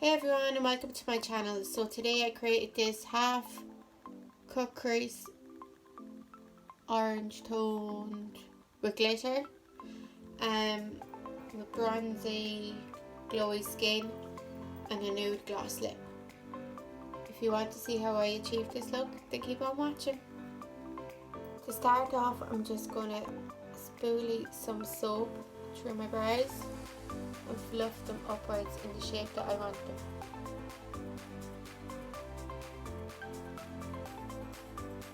Hey everyone, and welcome to my channel. So today I created this half cut crease orange toned with glitter with bronzy glowy skin and a nude gloss lip. If you want to see how I achieved this look, then keep on watching. To start off, I'm just going to spoolie some soap through my brows and fluff them upwards in the shape that I want them.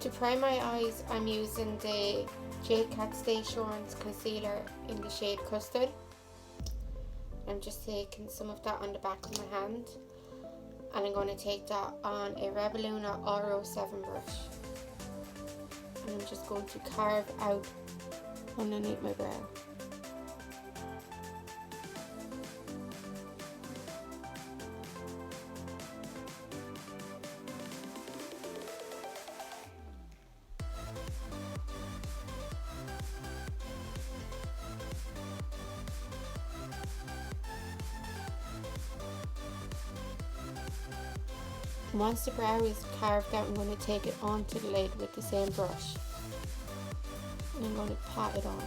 To prime my eyes, I'm using the Kat Stay Shorns concealer in the shade Custard. I'm just taking some of that on the back of my hand, and I'm going to take that on a Rebelluna R07 brush, and I'm just going to carve out underneath my brow. Once the brow is carved out, I'm going to take it onto the lid with the same brush, and I'm going to pat it on.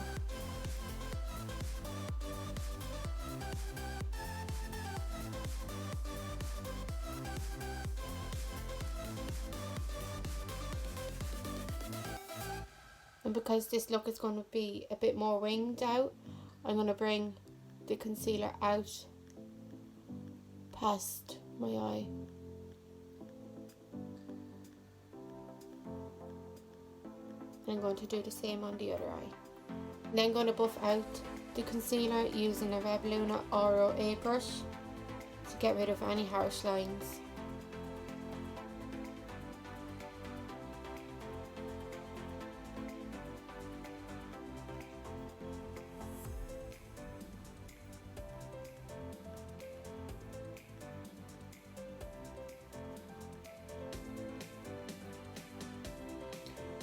And because this look is going to be a bit more winged out, I'm going to bring the concealer out past my eye. I'm going to do the same on the other eye. Then I'm going to buff out the concealer using a Rebelluna R08 brush to get rid of any harsh lines.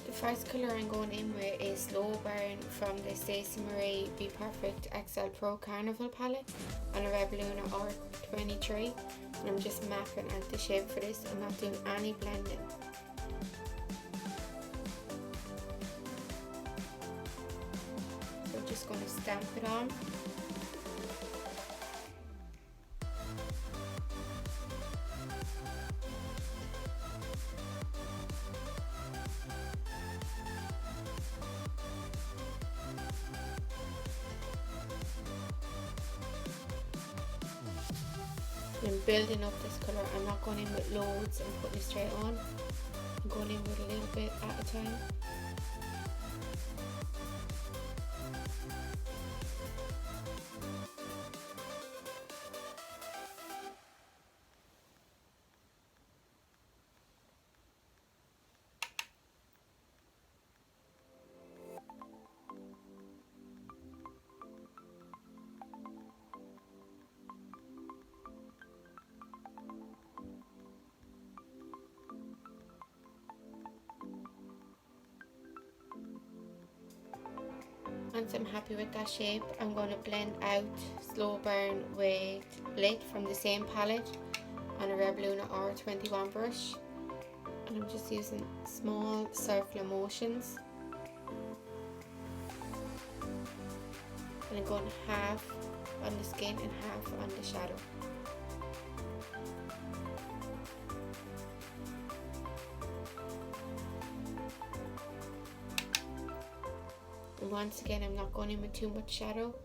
The first colour I'm going in with is Slow Burn from the Stacey Marie Be Perfect XL Pro Carnival palette on a Rebelluna R23, and I'm just mapping out the shape for this. I'm not doing any blending. So I'm just going to stamp it on. I'm building up this colour. I'm not going in with loads and putting it straight on. I'm going in with a little bit at a time. Once I'm happy with that shape, I'm going to blend out Slow Burn with Lit from the same palette on a Rebelluna R21 brush, and I'm just using small circular motions, and I'm going half on the skin and half on the shadow. And once again, I'm not going in with too much shadow.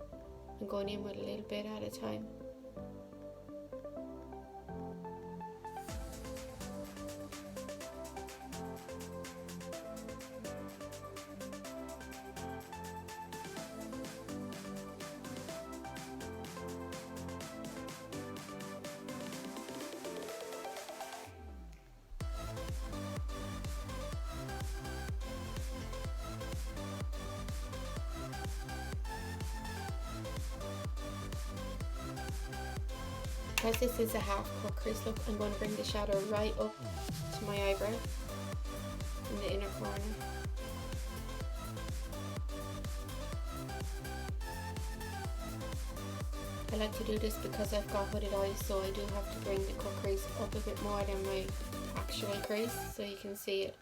I'm going in with a little bit at a time. Because this is a half cut crease look, I'm going to bring the shadow right up to my eyebrow in the inner corner. I like to do this because I've got hooded eyes, so I do have to bring the cut crease up a bit more than my actual crease so you can see it.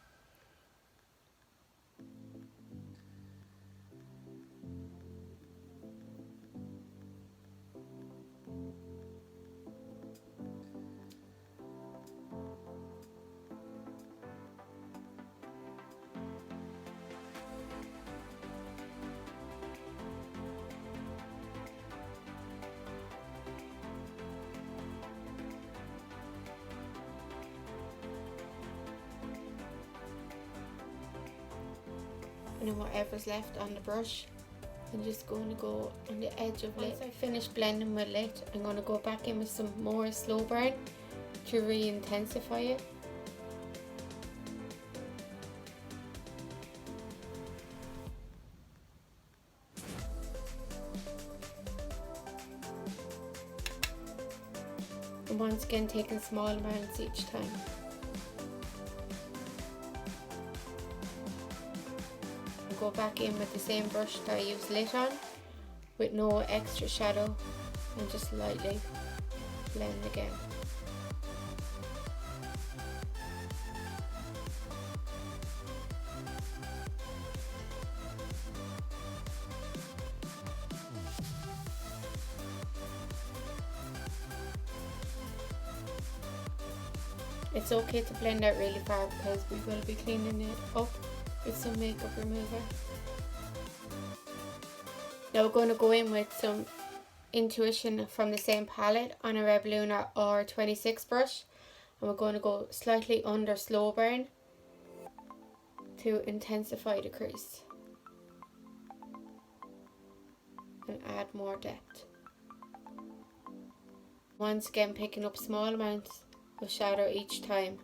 And then whatever's left on the brush, I'm just going to go on the edge of it. Once I finish blending with it, I'm going to go back in with some more slow burn to re-intensify it. And once again, taking small amounts each time. Go back in with the same brush that I used lit on with no extra shadow and just lightly blend again. It's okay to blend out really far because we will be cleaning it up with some makeup remover. Now we're going to go in with some Intuition from the same palette on a Red Luna R26 brush, and we're going to go slightly under slow burn to intensify the crease and add more depth. Once again, picking up small amounts of shadow each time.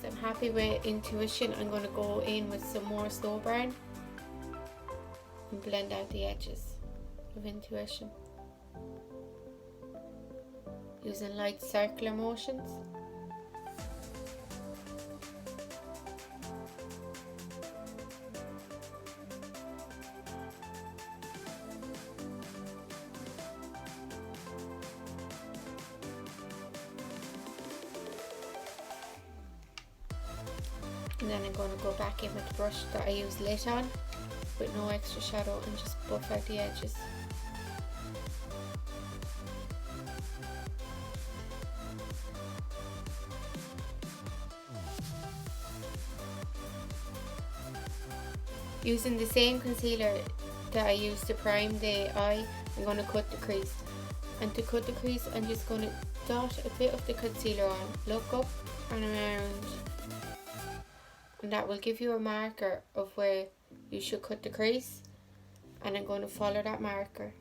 I'm happy with Intuition, I'm going to go in with some more slow burn and blend out the edges of Intuition using light circular motions. And then I'm going to go back in with the brush that I used lit on with no extra shadow and just buff out the edges. Using the same concealer that I used to prime the eye, I'm going to cut the crease. And to cut the crease, I'm just going to dot a bit of the concealer on, look up and around. And that will give you a marker of where you should cut the crease, and I'm going to follow that marker.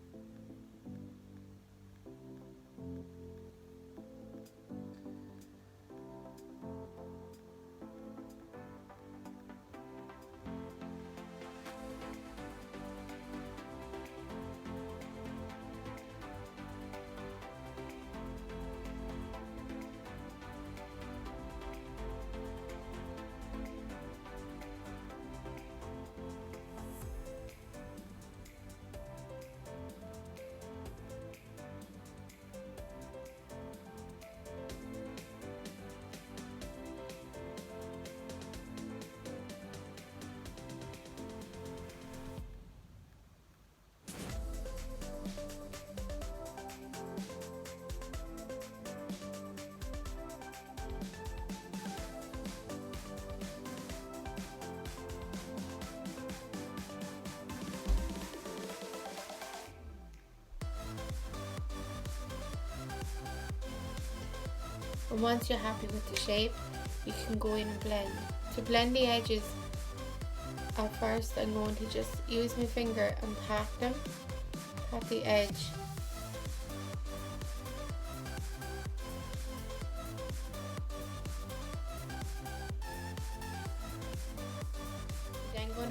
And once you're happy with the shape, you can go in and blend. To blend the edges, at first I'm going to just use my finger and pat them, pat the edge.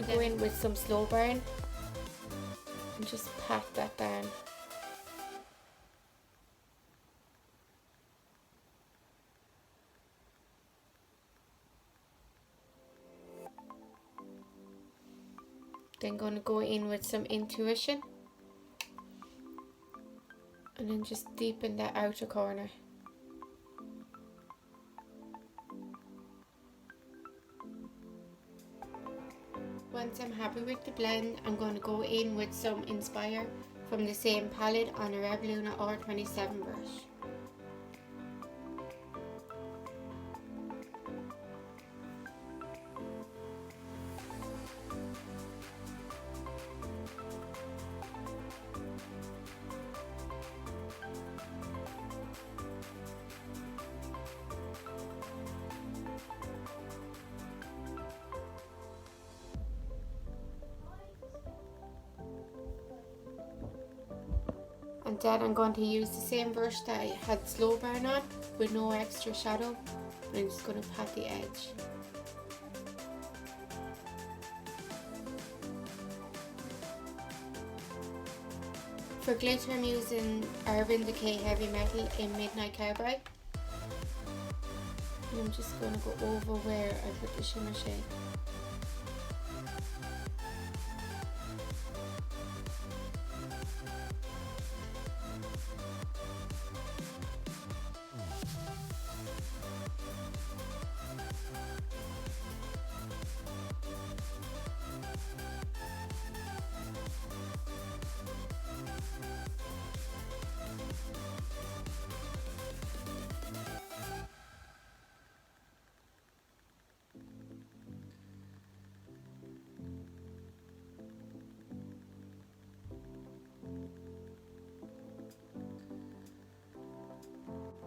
go in with some slow burn and just pat that down. Then going to go in with some intuition and then just deepen that outer corner. Once I'm happy with the blend, I'm going to go in with some Inspire from the same palette on a Revoluna R27 brush. And then I'm going to use the same brush that I had slow burn on with no extra shadow. And I'm just going to pat the edge. For glitter I'm using Urban Decay Heavy Metal in Midnight Cowboy. And I'm just going to go over where I put the shimmer shade.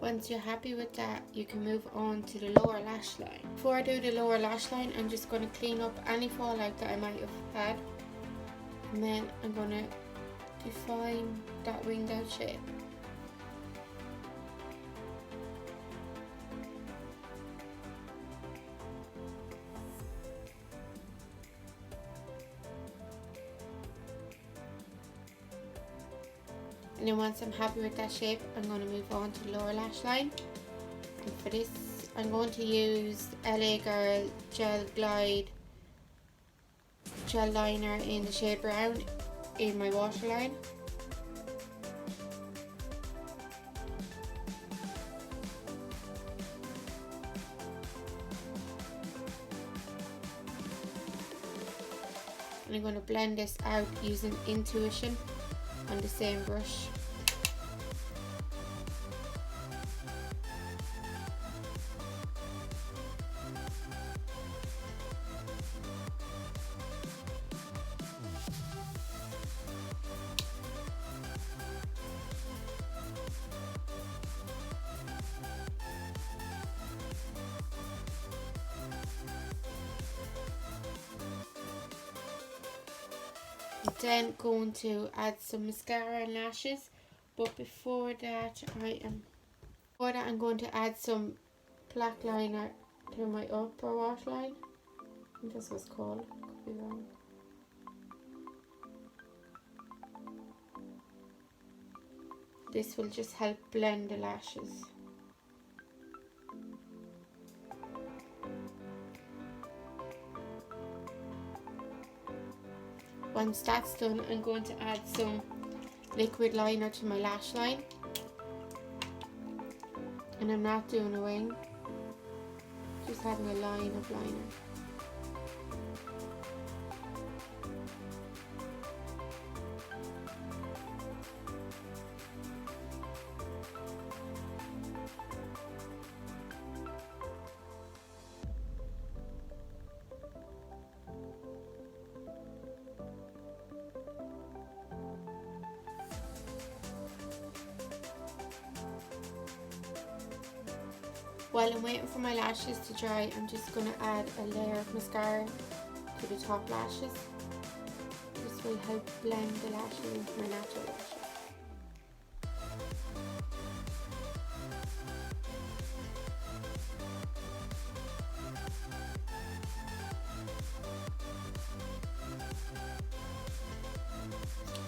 Once you're happy with that, you can move on to the lower lash line. Before I do the lower lash line, I'm just going to clean up any fallout that I might have had. And then I'm going to define that winged out shape. And then once I'm happy with that shape, I'm going to move on to the lower lash line. And for this, I'm going to use LA Girl Gel Glide Gel Liner in the shade Brown in my waterline. And I'm going to blend this out using Intuition on the same brush. Then going to add some mascara and lashes, but before that I'm going to add some black liner to my upper waterline. I think that's what it's called, could be wrong. This will just help blend the lashes. Once that's done, I'm going to add some liquid liner to my lash line. And I'm not doing a wing, just having a line of liner. While I'm waiting for my lashes to dry, I'm just going to add a layer of mascara to the top lashes. This will help blend the lashes into my natural lashes.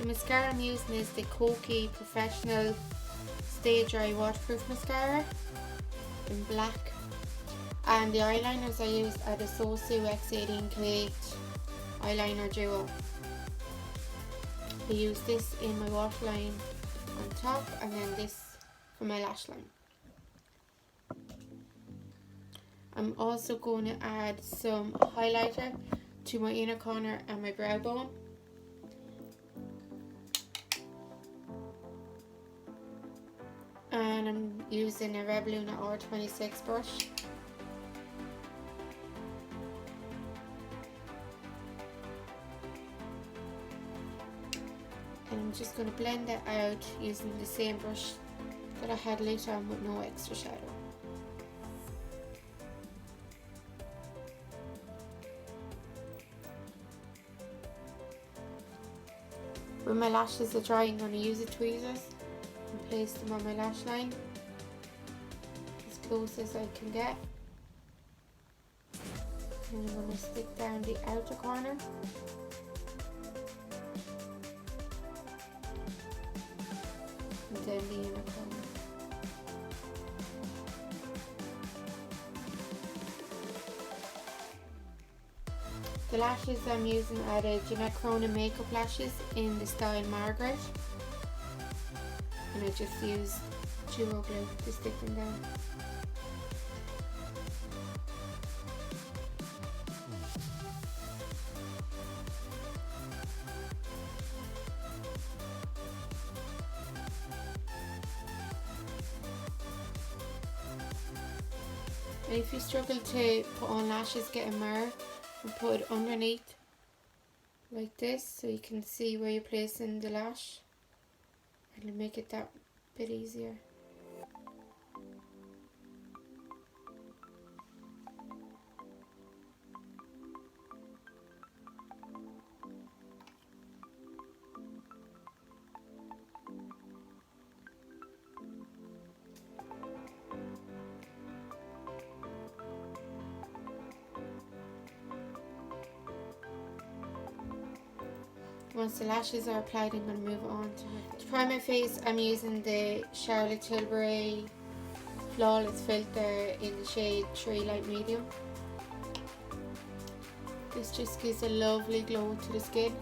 The mascara I'm using is the Koki Professional Stay Dry Waterproof Mascara in black. And the eyeliners I used are the Sosu X18K eyeliner duo. I use this in my waterline on top and then this for my lash line. I'm also going to add some highlighter to my inner corner and my brow bone. And I'm using a Revoluna R26 brush. And I'm just going to blend that out using the same brush that I had later on with no extra shadow. When my lashes are dry, I'm going to use the tweezers and place them on my lash line as close as I can get. And I'm going to stick down the outer corner. And then the inner corner. The lashes I'm using are the Jeanette Cronin makeup lashes in the style Margaret. And I just used duo glue to stick them down. And if you struggle to put on lashes, get a mirror and put it underneath like this so you can see where you're placing the lash. It'll make it that bit easier. Once the lashes are applied, I'm going to move on to my face. To prime my face, I'm using the Charlotte Tilbury Flawless Filter in the shade 3 Light Medium. This just gives a lovely glow to the skin.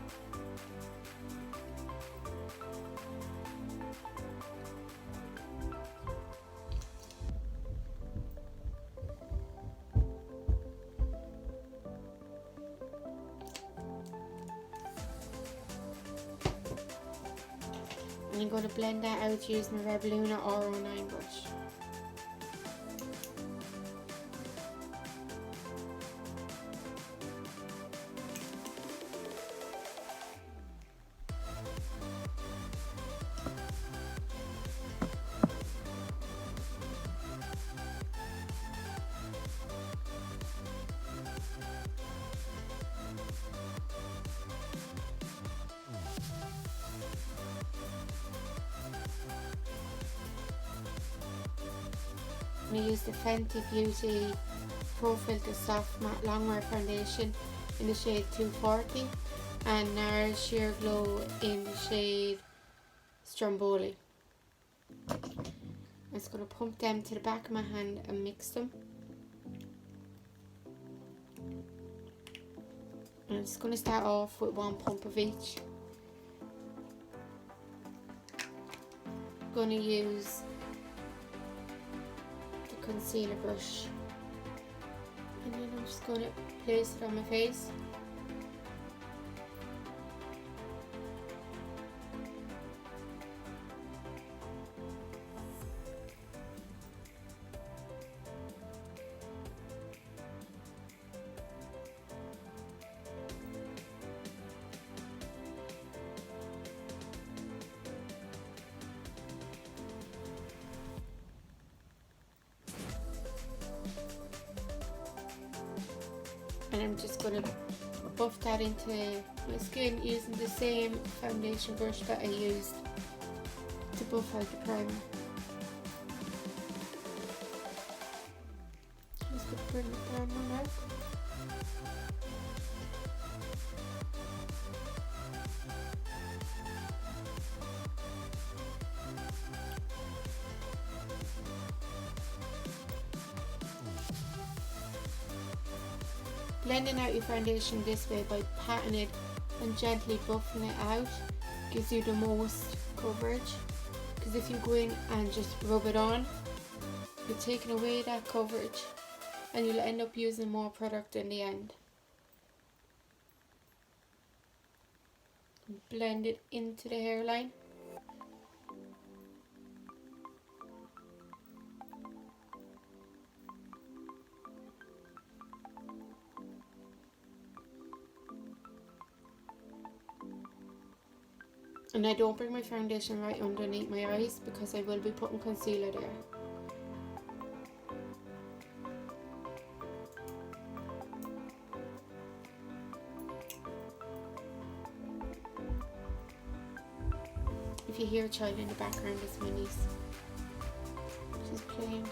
And I'm going to blend that out using my Revoluna R09 brush. I use the Fenty Beauty Pro Filter Soft Matte Longwear Foundation in the shade 240 and NARS Sheer Glow in the shade Stromboli. I'm just going to pump them to the back of my hand and mix them. And I'm just going to start off with one pump of each. I'm going to use concealer brush and then I'm just going to place it on my face. And I'm just going to buff that into my skin using the same foundation brush that I used to buff out the primer. Just going to bring it down my mouth. blending out your foundation this way by patting it and gently buffing it out gives you the most coverage, because if you go in and just rub it on, you're taking away that coverage and you'll end up using more product in the end. Blend it into the hairline. And I don't bring my foundation right underneath my eyes because I will be putting concealer there. If you hear a child in the background, it's my niece. She's playing.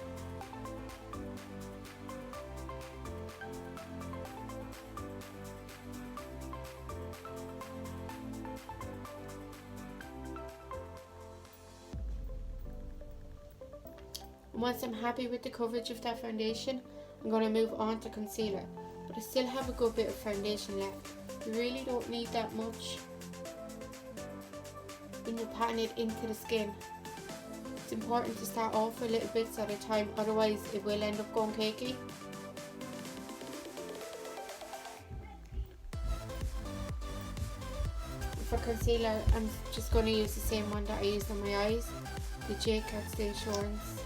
Once I'm happy with the coverage of that foundation, I'm going to move on to concealer. But I still have a good bit of foundation left. You really don't need that much when you're patting it into the skin. It's important to start off with little bits at a time, otherwise it will end up going cakey. For concealer, I'm just going to use the same one that I used on my eyes, the J Cat Stay Assurance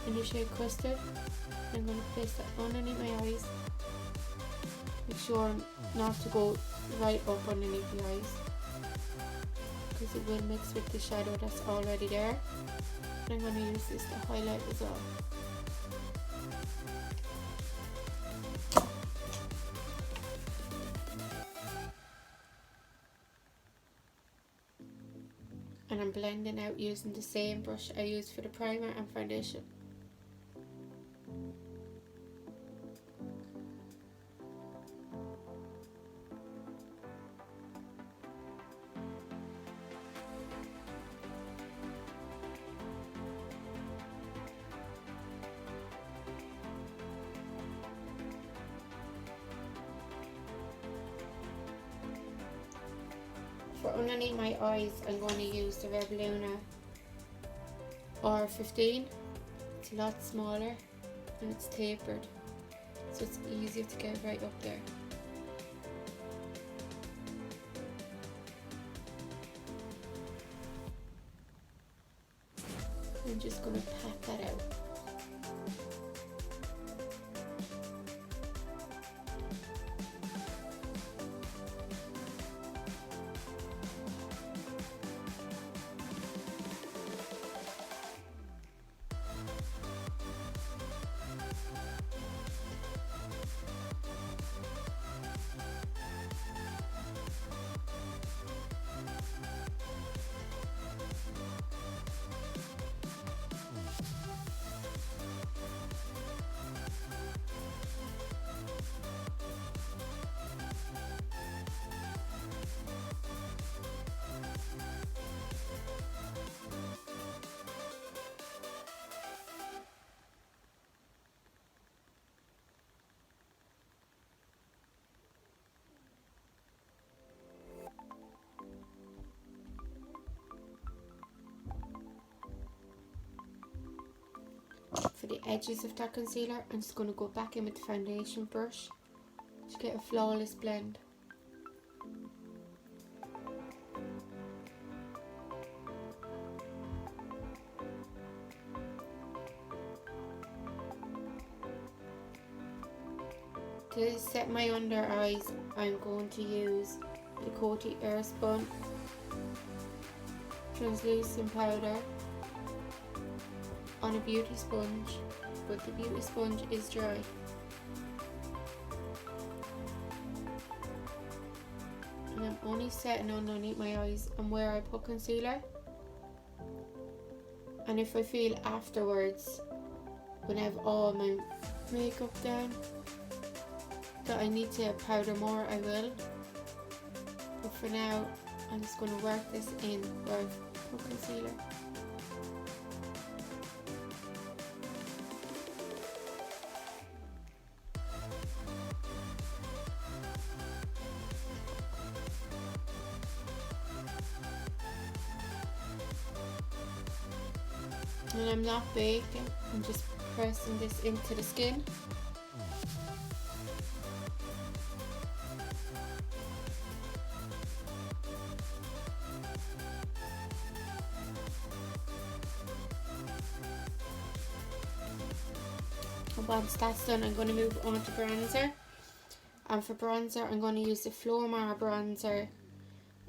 in the shade Custard. I'm going to place that underneath my eyes. Make sure not to go right up underneath the eyes, because it will mix with the shadow that's already there. And I'm going to use this to highlight as well. And I'm blending out using the same brush I used for the primer and foundation. For underneath my eyes, I'm going to use the Revluna R15. It's a lot smaller and it's tapered, so it's easier to get right up there. I'm just going to pat that out. For the edges of that concealer, I'm just going to go back in with the foundation brush to get a flawless blend. To set my under eyes, I'm going to use the Coty Airspun translucent powder on a beauty sponge, but the beauty sponge is dry. And I'm only setting underneath my eyes and where I put concealer. And if I feel afterwards, when I have all my makeup down, that I need to powder more, I will. But for now, I'm just going to work this in where I've put concealer. And I'm not baking, I'm just pressing this into the skin. And once that's done, I'm going to move on to bronzer. And for bronzer, I'm going to use the Flormar bronzer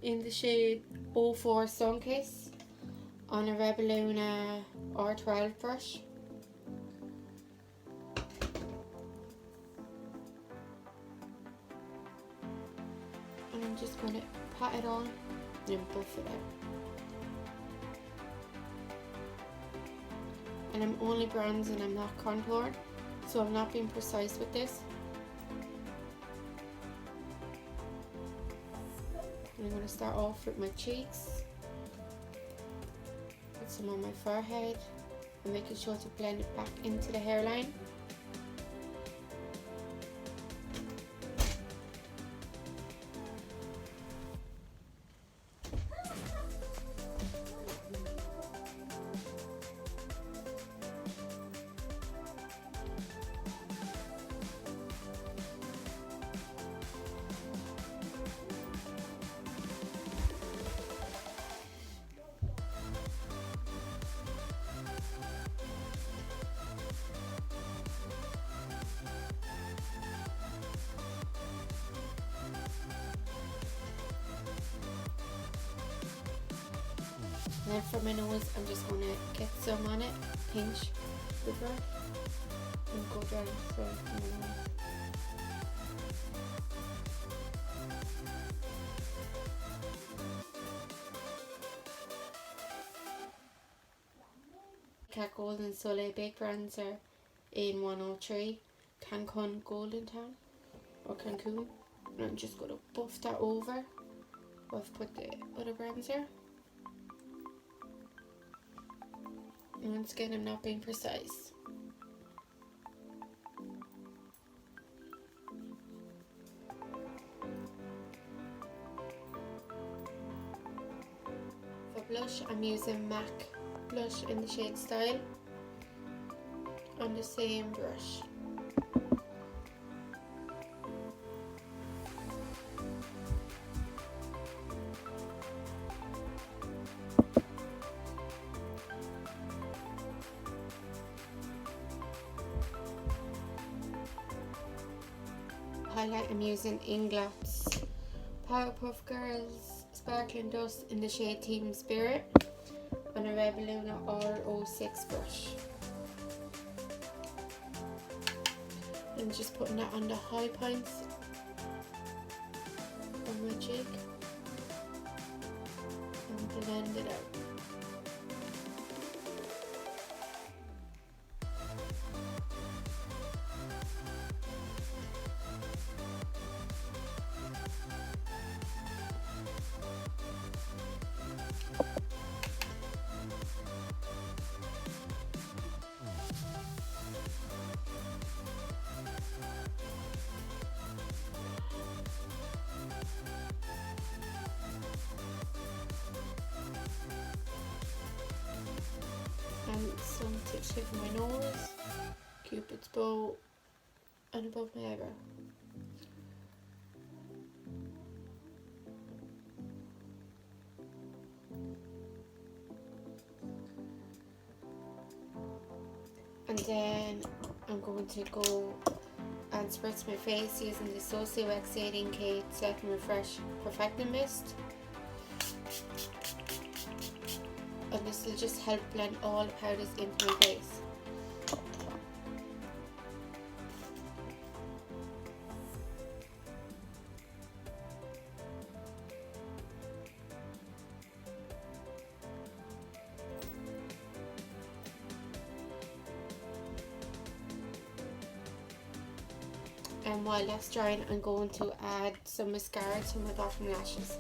in the shade 04 Sunkiss on a Rebelluna R12 brush. And I'm just going to pat it on and buff it out. And I'm only bronzing, I'm not contouring, so I'm not being precise with this. I'm going to start off with my cheeks, put some on my forehead, and making sure to blend it back into the hairline. And then for my nose, I'm just going to get some on it, pinch the brush, and go down for my nose. Cat Golden Soleil Big Bronzer in 103, Cancun Golden Town, or Cancun. And I'm just going to buff that over. I've put the other bronzer. And once again, I'm not being precise. For blush, I'm using MAC blush in the shade Style on the same brush. Highlight, I'm using Inglot's Powerpuff Girls Sparkling Dust in the shade Team Spirit on a Rebelluna R06 brush. I'm just putting that on the high points on my cheek and blend it out. And some tips here for my nose, Cupid's bow, and above my eyebrow. And then I'm going to go and spritz my face using the Socio-X 18K Set and Refresh Perfecting Mist. And this will just help blend all the powders into my face. And while that's drying, I'm going to add some mascara to my bottom lashes.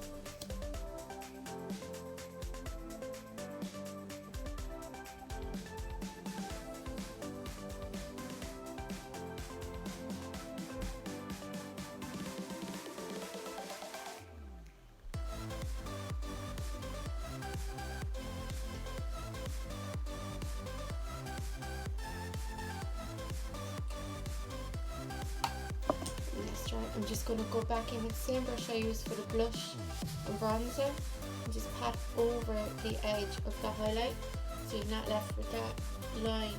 I'm just going to go back in with the same brush I used for the blush and bronzer and just pat over the edge of the highlight so you're not left with that line.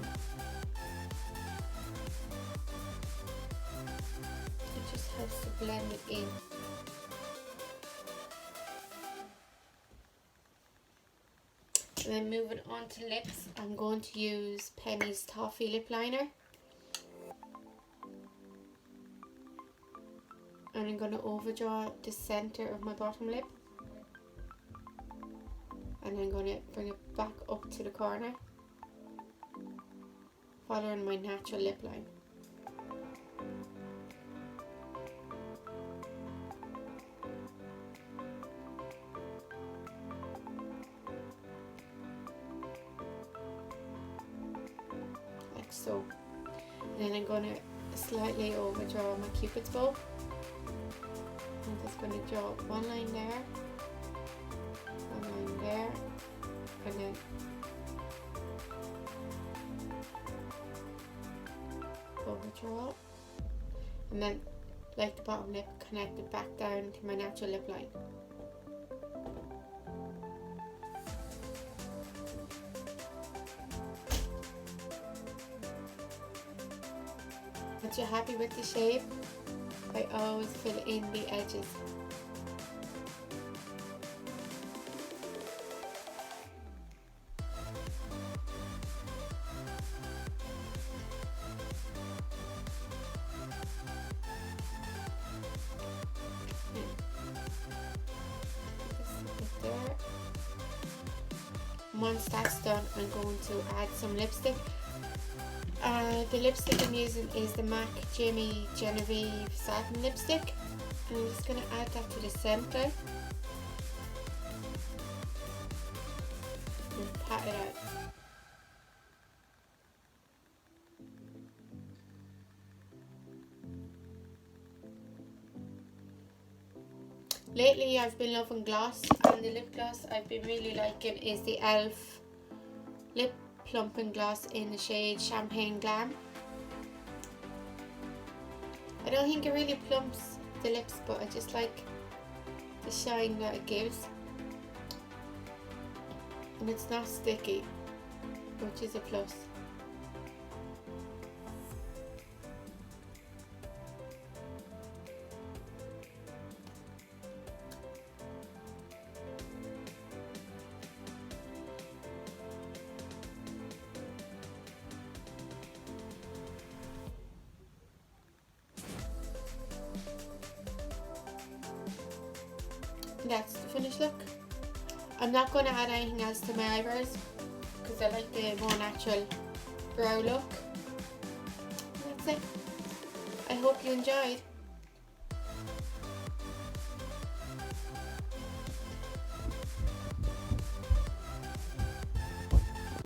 It just helps to blend it in. And then moving on to lips, I'm going to use Penny's Toffee lip liner. And I'm going to overdraw the center of my bottom lip. And I'm going to bring it back up to the corner, following my natural lip line. Like so. And then I'm going to slightly overdraw my cupid's bow. I'm just going to draw one line there, one line there, and then overdraw, and then like the bottom lip, connect it back down to my natural lip line. Once you're happy with the shape, I always fill in the edges. There. Once that's done, I'm going to add some lipstick. The lipstick I'm using is the MAC Jimmy Genevieve Satin Lipstick. And I'm just going to add that to the centre. And pat it out. Lately I've been loving gloss, and the lip gloss I've been really liking is the e.l.f. Lip Plumping Gloss in the shade Champagne Glam. I don't think it really plumps the lips, but I just like the shine that it gives. And it's not sticky, which is a plus. That's the finished look. I'm not going to add anything else to my eyebrows because I like the more natural brow look. That's it. I hope you enjoyed.